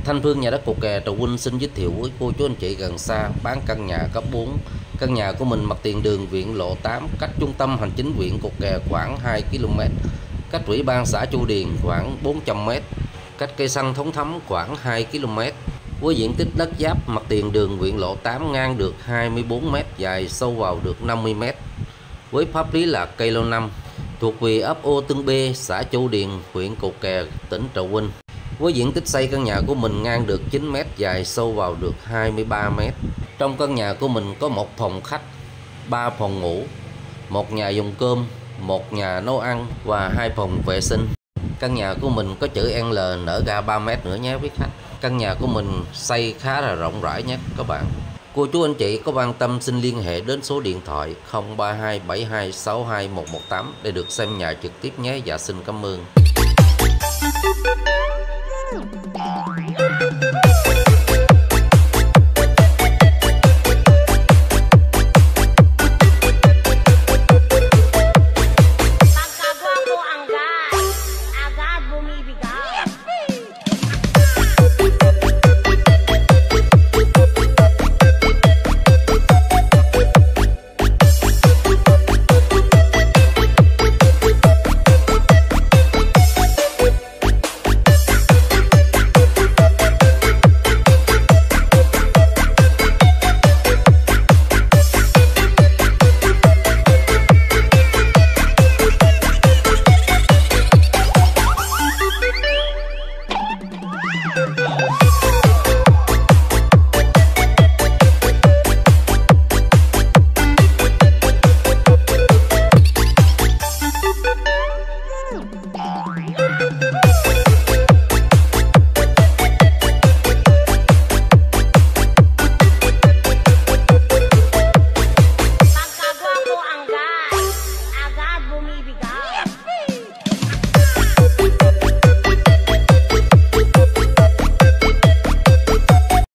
Thanh Phương nhà đất Cột Kè Trà Vinh xin giới thiệu với cô chú anh chị gần xa bán căn nhà cấp 4. Căn nhà của mình mặt tiền đường Viện Lộ 8, cách trung tâm hành chính huyện Cột Kè khoảng 2 km, cách ủy ban xã Chu Điền khoảng 400 m, cách cây xăng Thống Thấm khoảng 2 km. Với diện tích đất giáp mặt tiền đường Viện Lộ 8 ngang được 24 m, dài sâu vào được 50 m. Với pháp lý là cây lâu năm, thuộc về ấp Ô Tương B, xã Chu Điền, huyện Cột Kè, tỉnh Trà Vinh. Với diện tích xây căn nhà của mình ngang được 9 m, dài sâu vào được 23 m. Trong căn nhà của mình có một phòng khách, 3 phòng ngủ, một nhà dùng cơm, một nhà nấu ăn và 2 phòng vệ sinh. Căn nhà của mình có chữ L nở ga 3 m nữa nhé quý khách. Căn nhà của mình xây khá là rộng rãi nhé các bạn. Cô chú anh chị có quan tâm xin liên hệ đến số điện thoại 0327262118 để được xem nhà trực tiếp nhé. Dạ xin cảm ơn. Yeah.